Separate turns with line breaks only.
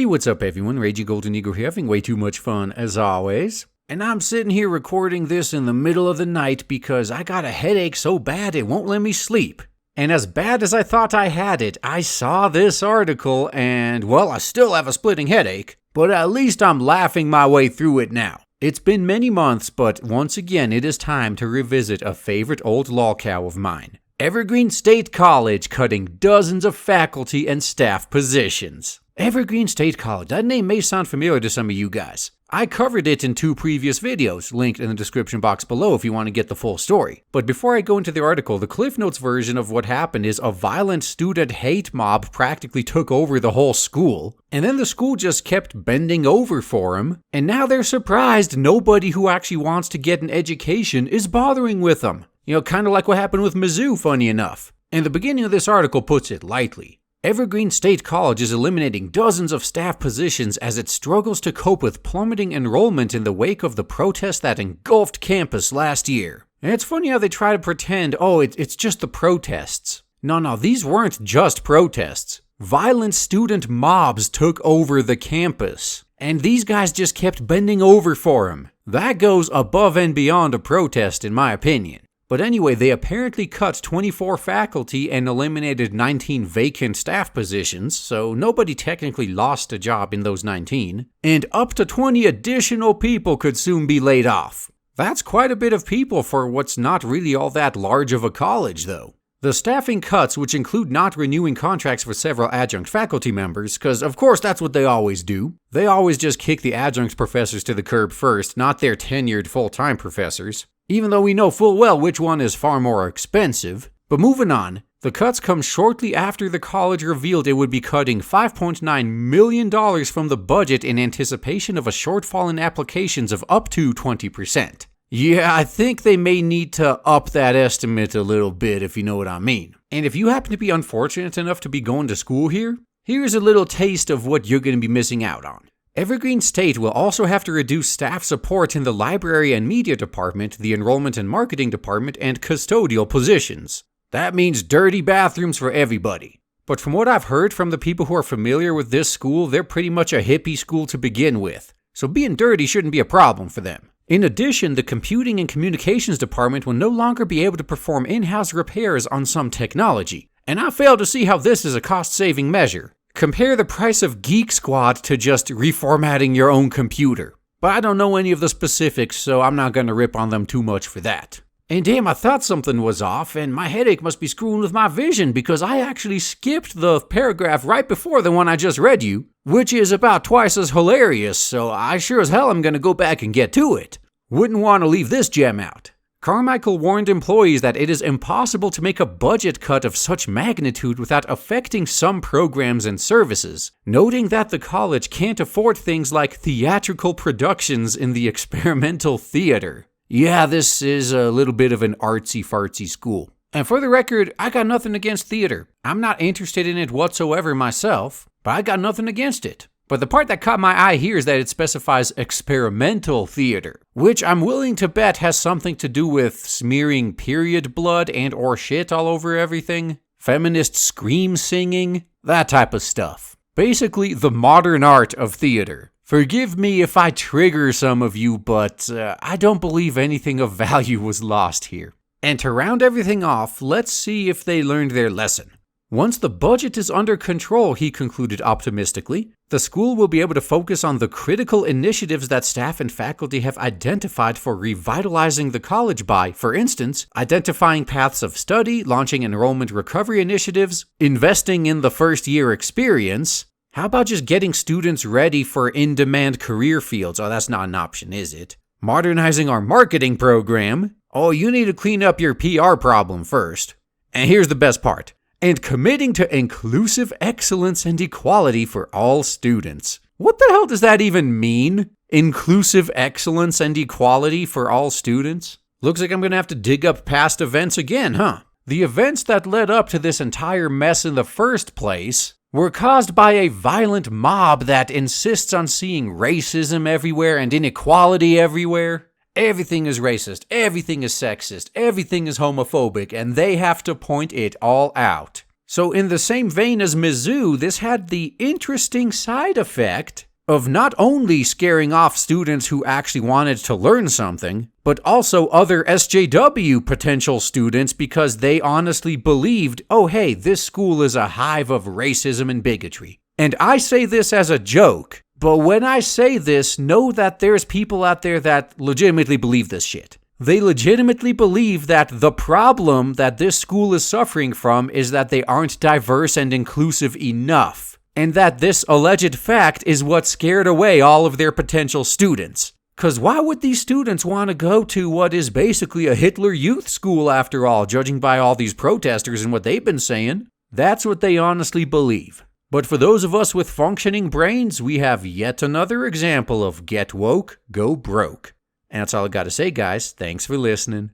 Hey, what's up everyone? Raging Golden Eagle here, having way too much fun as always. And I'm sitting here recording this in the middle of the night because I got a headache so bad it won't let me sleep. And as bad as I thought I had it, I saw this article and, well, I still have a splitting headache, but at least I'm laughing my way through it now. It's been many months, but once again it is time to revisit a favorite old lolcow of mine. Evergreen State College cutting dozens of faculty and staff positions. Evergreen State College, that name may sound familiar to some of you guys. I covered it in 2 previous videos, linked in the description box below if you want to get the full story. But before I go into the article, the Cliff Notes version of what happened is a violent student hate mob practically took over the whole school, and then the school just kept bending over for him, and now they're surprised nobody who actually wants to get an education is bothering with them. You know, kind of like what happened with Mizzou, funny enough. And the beginning of this article puts it lightly. Evergreen State College is eliminating dozens of staff positions as it struggles to cope with plummeting enrollment in the wake of the protests that engulfed campus last year. And it's funny how they try to pretend, it's just the protests. No, these weren't just protests. Violent student mobs took over the campus. And these guys just kept bending over for him. That goes above and beyond a protest in my opinion. But anyway, they apparently cut 24 faculty and eliminated 19 vacant staff positions, so nobody technically lost a job in those 19, and up to 20 additional people could soon be laid off. That's quite a bit of people for what's not really all that large of a college, though. The staffing cuts, which include not renewing contracts for several adjunct faculty members, because of course that's what they always do. They always just kick the adjunct professors to the curb first, not their tenured full-time professors. Even though we know full well which one is far more expensive. But moving on, the cuts come shortly after the college revealed it would be cutting $5.9 million from the budget in anticipation of a shortfall in applications of up to 20%. Yeah, I think they may need to up that estimate a little bit if you know what I mean. And if you happen to be unfortunate enough to be going to school here, here's a little taste of what you're going to be missing out on. Evergreen State will also have to reduce staff support in the library and media department, the enrollment and marketing department, and custodial positions. That means dirty bathrooms for everybody. But from what I've heard from the people who are familiar with this school, they're pretty much a hippie school to begin with. So being dirty shouldn't be a problem for them. In addition, the computing and communications department will no longer be able to perform in-house repairs on some technology. And I fail to see how this is a cost-saving measure. Compare the price of Geek Squad to just reformatting your own computer. But I don't know any of the specifics, so I'm not going to rip on them too much for that. And damn, I thought something was off, and my headache must be screwing with my vision because I actually skipped the paragraph right before the one I just read you, which is about twice as hilarious, so I sure as hell am going to go back and get to it. Wouldn't want to leave this gem out. Carmichael warned employees that it is impossible to make a budget cut of such magnitude without affecting some programs and services, noting that the college can't afford things like theatrical productions in the experimental theater. Yeah, this is a little bit of an artsy-fartsy school. And for the record, I got nothing against theater. I'm not interested in it whatsoever myself, but I got nothing against it. But the part that caught my eye here is that it specifies experimental theater, which I'm willing to bet has something to do with smearing period blood and or shit all over everything, feminist scream singing, that type of stuff. Basically, the modern art of theater. Forgive me if I trigger some of you, but I don't believe anything of value was lost here. And to round everything off, let's see if they learned their lesson. Once the budget is under control, he concluded optimistically, the school will be able to focus on the critical initiatives that staff and faculty have identified for revitalizing the college by, for instance, identifying paths of study, launching enrollment recovery initiatives, investing in the first-year experience. How about just getting students ready for in-demand career fields? Oh, that's not an option, is it? Modernizing our marketing program. Oh, you need to clean up your PR problem first. And here's the best part. And committing to inclusive excellence and equality for all students. What the hell does that even mean? Inclusive excellence and equality for all students? Looks like I'm going to have to dig up past events again, huh? The events that led up to this entire mess in the first place were caused by a violent mob that insists on seeing racism everywhere and inequality everywhere. Everything is racist, everything is sexist, everything is homophobic, and they have to point it all out. So in the same vein as Mizzou, this had the interesting side effect of not only scaring off students who actually wanted to learn something, but also other SJW potential students because they honestly believed, oh hey, this school is a hive of racism and bigotry. And I say this as a joke, but when I say this, know that there's people out there that legitimately believe this shit. They legitimately believe that the problem that this school is suffering from is that they aren't diverse and inclusive enough, and that this alleged fact is what scared away all of their potential students. Because why would these students want to go to what is basically a Hitler Youth school after all, judging by all these protesters and what they've been saying? That's what they honestly believe. But for those of us with functioning brains, we have yet another example of get woke, go broke. And that's all I got to say, guys. Thanks for listening.